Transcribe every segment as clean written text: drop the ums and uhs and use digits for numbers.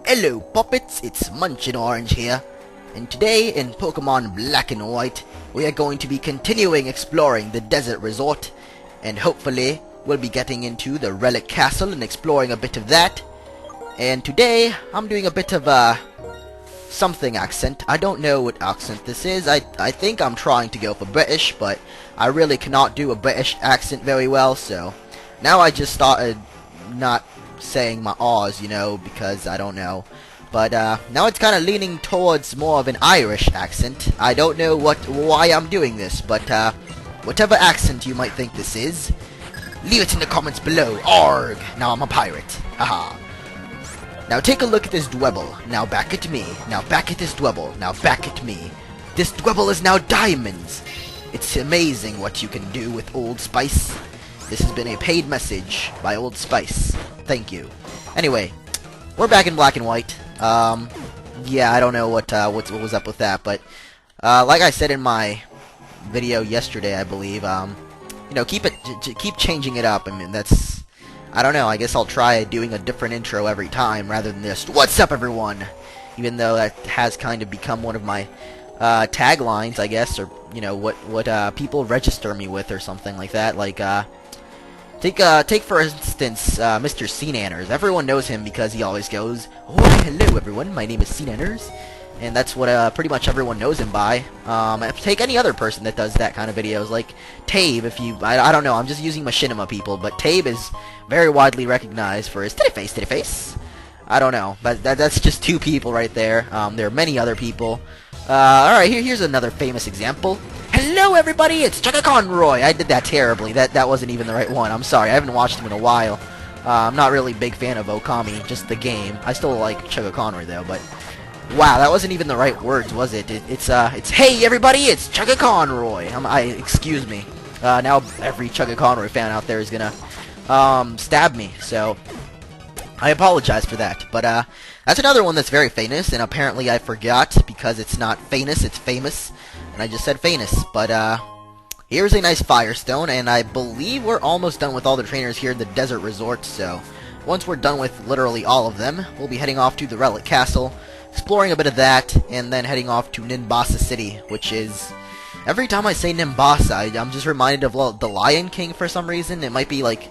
Hello puppets, it's MunchingOrange here, and today in Pokemon Black and White, we are going to be continuing exploring the desert resort, and hopefully we'll be getting into the Relic Castle and exploring a bit of that. And today, I'm doing a bit of a something accent. I don't know what accent this is. I think I'm trying to go for British, but I really cannot do a British accent very well, so now I just started not saying my R's, you know, because I don't know. But now it's kind of leaning towards more of an Irish accent. I don't know why I'm doing this, but whatever accent you might think this is, leave it in the comments below. Arg! Now I'm a pirate. Haha. Now take a look at this Dwebble. Now back at me. Now back at this Dwebble. Now back at me. This Dwebble is now diamonds. It's amazing what you can do with Old Spice. This has been a paid message by Old Spice. Thank you. Anyway, we're back in Black and White. Yeah, I don't know what was up with that, but like I said in my video yesterday, I believe, you know, keep changing it up. I mean, that's, I don't know. I guess I'll try doing a different intro every time rather than just "What's up, everyone?" Even though that has kind of become one of my taglines, I guess, or you know what people register me with or something like that. Like take for instance Mr. Cnanners. Everyone knows him because he always goes, "Oh, hello everyone, my name is Cnanners," and that's what pretty much everyone knows him by. Take any other person that does that kind of videos, like Tabe. If you, I don't know, I'm just using Machinima people, but Tabe is very widely recognized for his titty face. I don't know, but that's just two people right there. There are many other people. Alright, here's another famous example. Hello everybody, it's Chugga Conroy. I did that terribly. That wasn't even the right one. I'm sorry, I haven't watched him in a while. I'm not really a big fan of Okami, just the game. I still like Chugga Conroy though, but wow, that wasn't even the right words, was it? It's hey everybody, it's Chugga Conroy. Excuse me. Now every Chugga Conroy fan out there is gonna stab me, so I apologize for that. But that's another one that's very famous, and apparently I forgot because it's not famous, it's famous, and I just said famous. But here's a nice Firestone, and I believe we're almost done with all the trainers here in the desert resort, so once we're done with literally all of them, we'll be heading off to the Relic Castle, exploring a bit of that, and then heading off to Nimbasa City, which is, every time I say Nimbasa, I'm just reminded of the Lion King for some reason. It might be like,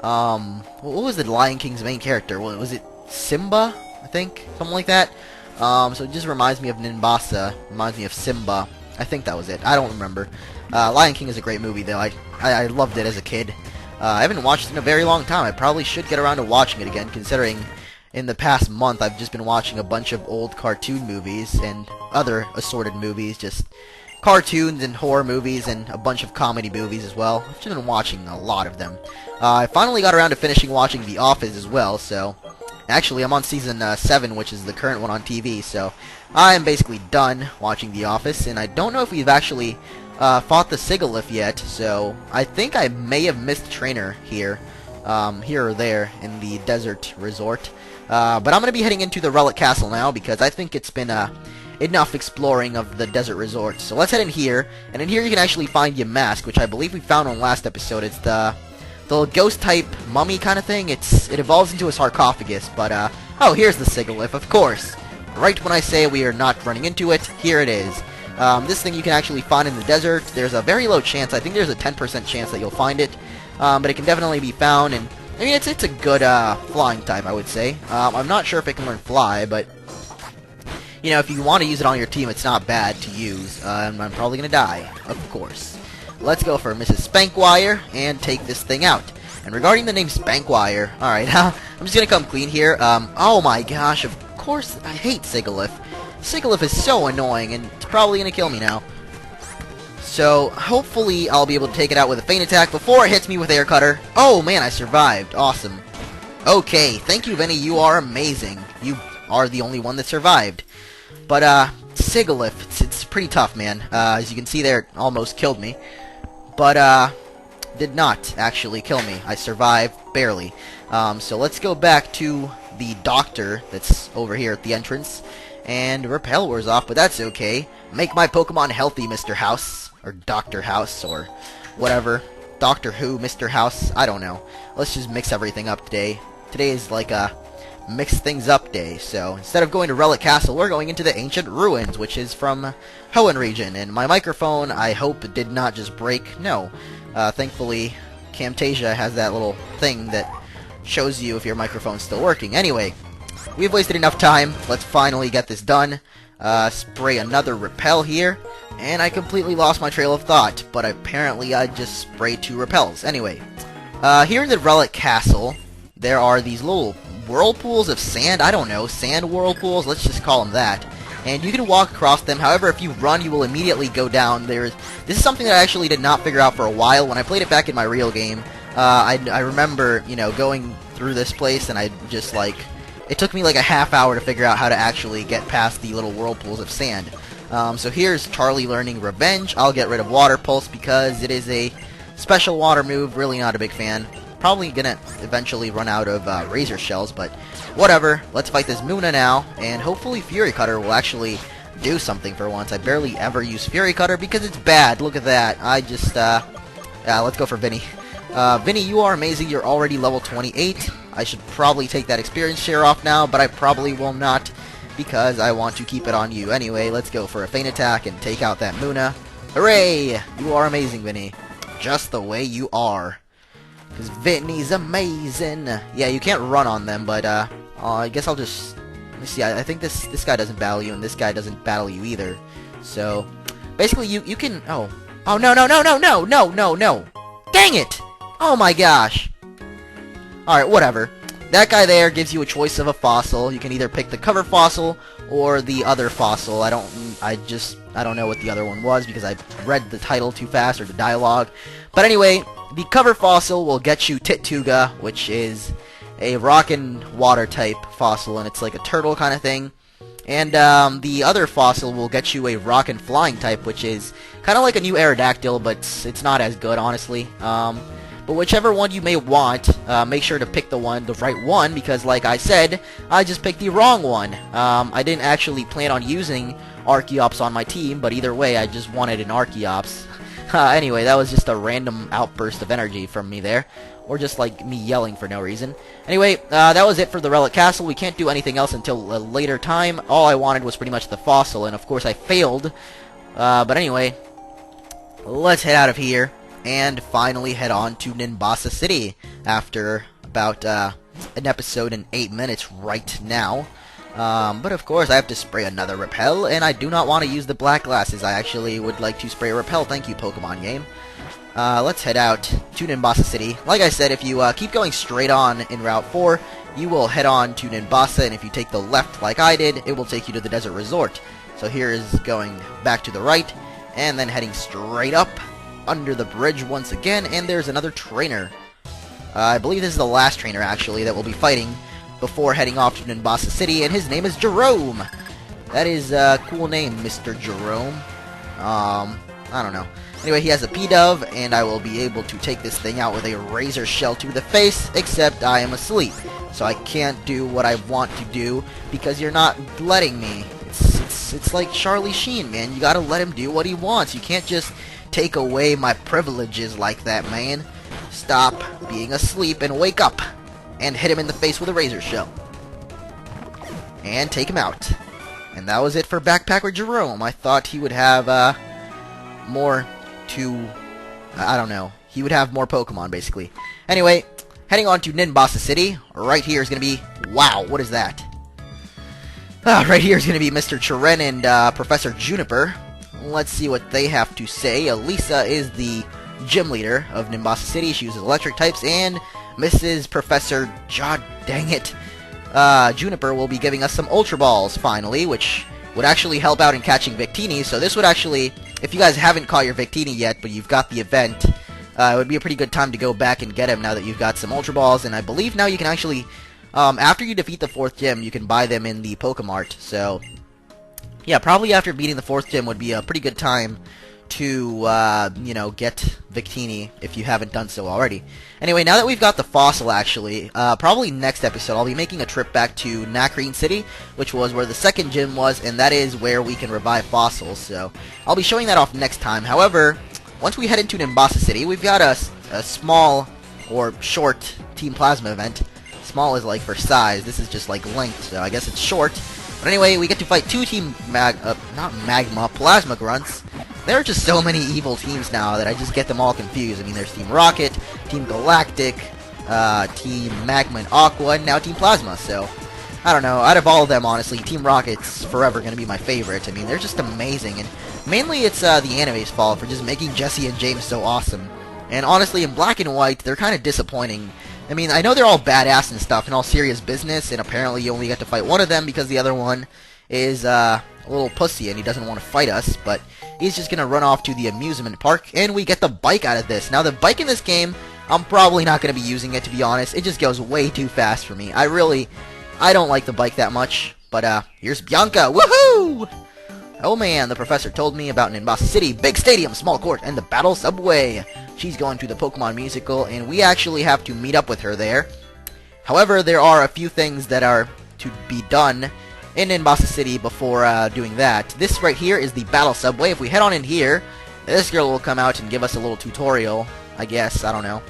what was the Lion King's main character? Was it Simba? I think, something like that. So it just reminds me of Nimbasa, reminds me of Simba. I think that was it. I don't remember. Lion King is a great movie, though. I loved it as a kid. I haven't watched it in a very long time. I probably should get around to watching it again, considering in the past month I've just been watching a bunch of old cartoon movies and other assorted movies, just cartoons and horror movies and a bunch of comedy movies as well. I've just been watching a lot of them. I finally got around to finishing watching The Office as well, so actually I'm on season 7, which is the current one on TV, so I am basically done watching The Office, and I don't know if we've actually fought the Sigalith yet, so I think I may have missed a trainer here or there in the desert resort. But I'm going to be heading into the Relic Castle now because I think it's been enough exploring of the desert resort. So let's head in here, and in here you can actually find your mask, which I believe we found on last episode. It's the ghost type mummy kind of thing. It evolves into a sarcophagus, but oh, here's the Sigalith, of course. Right when I say we are not running into it, here it is. This thing you can actually find in the desert. There's a very low chance, I think there's a 10% chance that you'll find it, but it can definitely be found, and I mean, it's a good flying type, I would say. I'm not sure if it can learn fly, but you know, if you want to use it on your team, it's not bad to use. I'm probably gonna die, of course. Let's go for Mrs. Spankwire and take this thing out. And regarding the name Spankwire, alright, I'm just gonna come clean here. Oh my gosh, of course, I hate Sigalith. Sigalith is so annoying, and it's probably gonna kill me now. So, hopefully, I'll be able to take it out with a feint attack before it hits me with Air Cutter. Oh man, I survived. Awesome. Okay, thank you, Vinny, you are amazing. You are the only one that survived. But, Sigalith, it's pretty tough, man. As you can see there, it almost killed me. But, did not actually kill me. I survived, barely. So let's go back to the doctor that's over here at the entrance. And Repel wears off, but that's okay. Make my Pokemon healthy, Mr. House. Or Dr. House, or whatever. Doctor Who, Mr. House, I don't know. Let's just mix everything up today. Today is like a mix things up day. So instead of going to Relic Castle, we're going into the ancient ruins, which is from Hoenn region. And my microphone, I hope, did not just break. No. Thankfully, Camtasia has that little thing that shows you if your microphone's still working. Anyway, we've wasted enough time. Let's finally get this done. Spray another repel here. And I completely lost my trail of thought, but apparently I just sprayed 2 repels. Anyway, here in the Relic Castle, there are these little whirlpools of sand. I don't know, sand whirlpools, let's just call them that. And you can walk across them. However, if you run, you will immediately go down. This is something that I actually did not figure out for a while. When I played it back in my real game, I remember, you know, going through this place, and I just, like, it took me like a half hour to figure out how to actually get past the little whirlpools of sand. So here's Charlie learning Revenge. I'll get rid of Water Pulse because it is a special water move. Really not a big fan. Probably gonna eventually run out of Razor Shells, but whatever. Let's fight this Muna now, and hopefully Fury Cutter will actually do something for once. I barely ever use Fury Cutter because it's bad. Look at that. I just, let's go for Vinny. Vinny, you are amazing. You're already level 28. I should probably take that experience share off now, but I probably will not because I want to keep it on you. Anyway, let's go for a feint attack and take out that Muna. Hooray! You are amazing, Vinny. Just the way you are. Because Vinny's amazing. Yeah, you can't run on them, but I guess I'll just... Let me see, I think this guy doesn't battle you, and this guy doesn't battle you either. So, basically, you can... Oh, no! Dang it! Oh my gosh! Alright, whatever. That guy there gives you a choice of a fossil. You can either pick the cover fossil or the other fossil. I don't know what the other one was because I read the title too fast, or the dialogue. But anyway, the cover fossil will get you Tituga, which is a rock and water type fossil, and it's like a turtle kind of thing. And the other fossil will get you a rock and flying type, which is kind of like a new Aerodactyl, but it's not as good, honestly. But whichever one you may want, make sure to pick the right one, because like I said, I just picked the wrong one. I didn't actually plan on using Archeops on my team, but either way, I just wanted an Archeops. Anyway, that was just a random outburst of energy from me there. Or just like me yelling for no reason. Anyway, that was it for the Relic Castle. We can't do anything else until a later time. All I wanted was pretty much the fossil, and of course I failed. But anyway, let's head out of here and finally head on to Nimbasa City after about an episode and 8 minutes right now. But of course I have to spray another repel, and I do not want to use the black glasses. I actually would like to spray a repel. Thank you, Pokemon game. Let's head out to Nimbasa City. Like I said, if you keep going straight on in Route 4, you will head on to Nimbasa, and if you take the left like I did, it will take you to the Desert Resort. So here is going back to the right, and then heading straight up under the bridge once again, and there's another trainer. I believe this is the last trainer, actually, that we'll be fighting before heading off to Nimbasa City, and his name is Jerome. That is a cool name, Mr. Jerome. I don't know. Anyway, he has a P-Dove, and I will be able to take this thing out with a Razor Shell to the face, except I am asleep. So I can't do what I want to do, because you're not letting me. It's like Charlie Sheen, man. You gotta let him do what he wants. You can't just take away my privileges like that, man. Stop being asleep and wake up. And hit him in the face with a Razor Shell. And take him out. And that was it for Backpacker Jerome. I thought he would have, more to... I don't know. He would have more Pokemon, basically. Anyway, heading on to Nimbasa City. Right here is going to be... Wow, what is that? Right here is going to be Mr. Chiren and Professor Juniper. Let's see what they have to say. Elisa is the gym leader of Nimbasa City. She uses electric types, and Mrs. Professor... God dang it. Juniper will be giving us some Ultra Balls, finally, which would actually help out in catching Victini. So this would actually... If you guys haven't caught your Victini yet, but you've got the event, it would be a pretty good time to go back and get him now that you've got some Ultra Balls. And I believe now you can actually... after you defeat the 4th gym, you can buy them in the Pokemart. So, yeah, probably after beating the 4th gym would be a pretty good time to, you know, get Victini if you haven't done so already. Anyway, now that we've got the fossil, actually, probably next episode, I'll be making a trip back to Nacrene City, which was where the 2nd gym was, and that is where we can revive fossils. So, I'll be showing that off next time. However, once we head into Nimbasa City, we've got a small or short Team Plasma event. Small is like for size. This is just like length, so I guess it's short. But anyway, we get to fight two team plasma grunts. There are just so many evil teams now that I just get them all confused. I mean, there's Team Rocket, Team Galactic, Team Magma and Aqua, and now Team Plasma, so I don't know. Out of all of them, honestly, Team Rocket's forever going to be my favorite. I mean, they're just amazing, and mainly it's the anime's fault for just making Jesse and James so awesome. And honestly, in Black and White, they're kind of disappointing. I mean, I know they're all badass and stuff and all serious business, and apparently you only get to fight one of them because the other one is a little pussy and he doesn't want to fight us, but he's just going to run off to the amusement park, and we get the bike out of this. Now, the bike in this game, I'm probably not going to be using it, to be honest. It just goes way too fast for me. I don't like the bike that much, but here's Bianca. Woohoo! Oh man, the professor told me about Nimbasa City, big stadium, small court, and the battle subway. She's going to the Pokemon musical, and we actually have to meet up with her there. However, there are a few things that are to be done in Nimbasa City before doing that. This right here is the battle subway. If we head on in here, this girl will come out and give us a little tutorial, I guess. I don't know.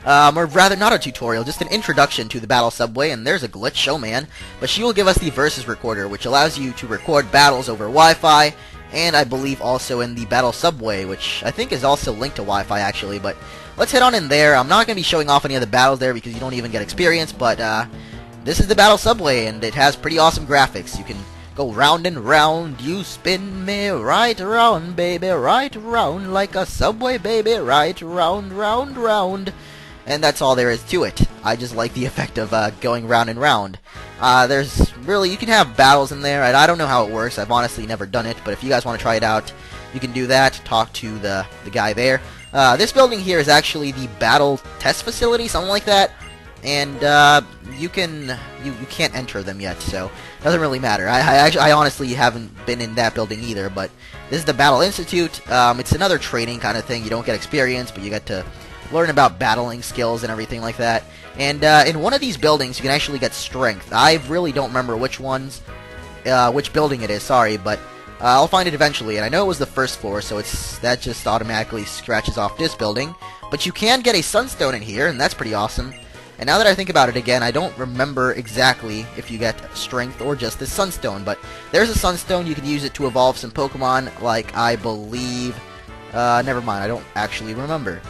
Or rather, not a tutorial, just an introduction to the battle subway, and there's a glitch, oh man. But she will give us the versus recorder, which allows you to record battles over Wi-Fi, and I believe also in the battle subway, which I think is also linked to Wi-Fi actually. But let's head on in there. I'm not going to be showing off any of the battles there because you don't even get experience, but this is the battle subway, and it has pretty awesome graphics. You can go round and round, you spin me right around, baby, right around, like a subway, baby, right around, round, round. And that's all there is to it. I just like the effect of going round and round. There's really, you can have battles in there, and I don't know how it works. I've honestly never done it, but if you guys want to try it out, you can do that. Talk to the guy there. This building here is actually the battle test facility, something like that. And you can't enter them yet, so it doesn't really matter. I honestly haven't been in that building either, but this is the Battle Institute. It's another training kind of thing. You don't get experience, but you get to learn about battling skills and everything like that. And in one of these buildings, you can actually get strength. I really don't remember which building it is, sorry, but I'll find it eventually. And I know it was the first floor, so that just automatically scratches off this building. But you can get a sunstone in here, and that's pretty awesome. And now that I think about it again, I don't remember exactly if you get strength or just this sunstone. But there's a sunstone. You can use it to evolve some Pokemon, like I believe... never mind, I don't actually remember.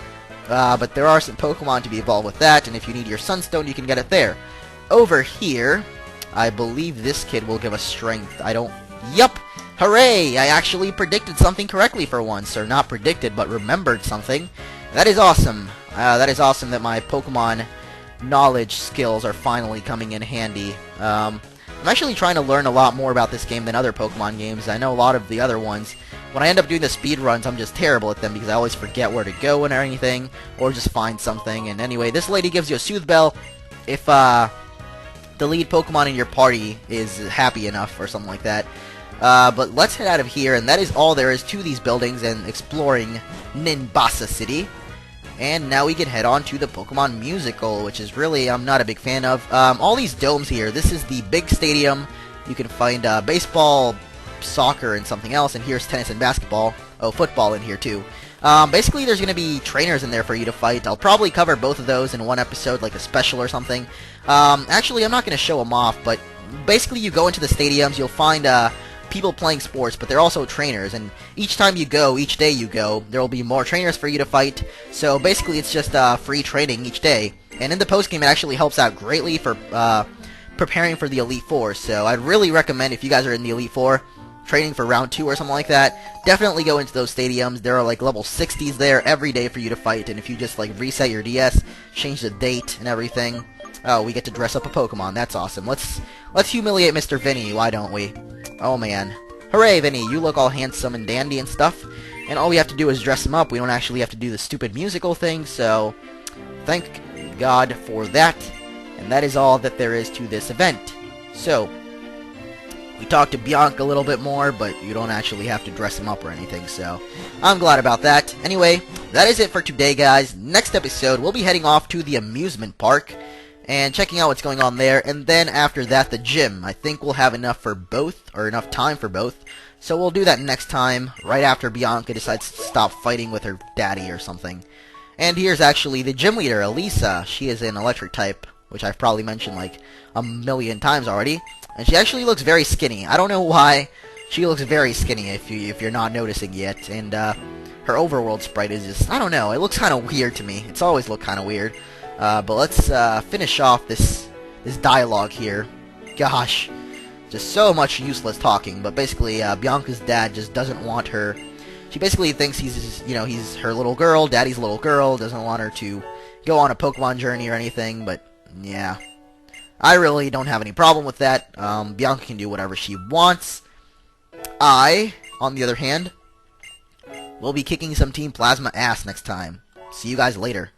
But there are some Pokemon to be evolved with that, and if you need your Sunstone, you can get it there. Over here, I believe this kid will give us strength. Yup! Hooray! I actually predicted something correctly for once. Or not predicted, but remembered something. That is awesome. That is awesome that my Pokemon knowledge skills are finally coming in handy. I'm actually trying to learn a lot more about this game than other Pokemon games. I know a lot of the other ones. When I end up doing the speed runs, I'm just terrible at them because I always forget where to go and anything, or just find something. And anyway, this lady gives you a Soothe Bell if the lead Pokemon in your party is happy enough or something like that. But let's head out of here, and that is all there is to these buildings and exploring Nimbasa City. And now we can head on to the Pokemon Musical, which is really I'm not a big fan of. All these domes here, this is the big stadium. You can find baseball, soccer, and something else, and here's tennis and basketball. Oh, football in here too. Basically, there's going to be trainers in there for you to fight. I'll probably cover both of those in one episode, like a special or something. Actually, I'm not going to show them off, but basically you go into the stadiums, you'll find people playing sports, but they're also trainers, and each time you go, each day you go, there will be more trainers for you to fight. So basically, it's just free training each day. And in the post-game, it actually helps out greatly for preparing for the Elite Four. So I'd really recommend, if you guys are in the Elite Four, training for round 2 or something like that, definitely go into those stadiums. There are like level 60s there every day for you to fight, and if you just like reset your DS, change the date and everything, oh, we get to dress up a Pokemon. That's awesome. Let's humiliate Mr. Vinny, why don't we? Oh man. Hooray, Vinny, you look all handsome and dandy and stuff, and all we have to do is dress him up. We don't actually have to do the stupid musical thing, so thank God for that. And that is all that there is to this event. So we talked to Bianca a little bit more, but you don't actually have to dress him up or anything, so I'm glad about that. Anyway, that is it for today, guys. Next episode, we'll be heading off to the amusement park and checking out what's going on there, and then after that, the gym. I think we'll have enough for both, or enough time for both, so we'll do that next time, right after Bianca decides to stop fighting with her daddy or something. And here's actually the gym leader, Elisa. She is an electric type, which I've probably mentioned like a million times already. And she actually looks very skinny. I don't know why. She looks very skinny if you're not noticing yet. And her overworld sprite is just, I don't know, it looks kind of weird to me. It's always looked kind of weird. But let's finish off this dialogue here. Gosh, just so much useless talking. But basically, Bianca's dad just doesn't want her. She basically thinks he's her little girl, daddy's little girl, doesn't want her to go on a Pokemon journey or anything, but yeah. I really don't have any problem with that. Bianca can do whatever she wants. I, on the other hand, will be kicking some Team Plasma ass next time. See you guys later.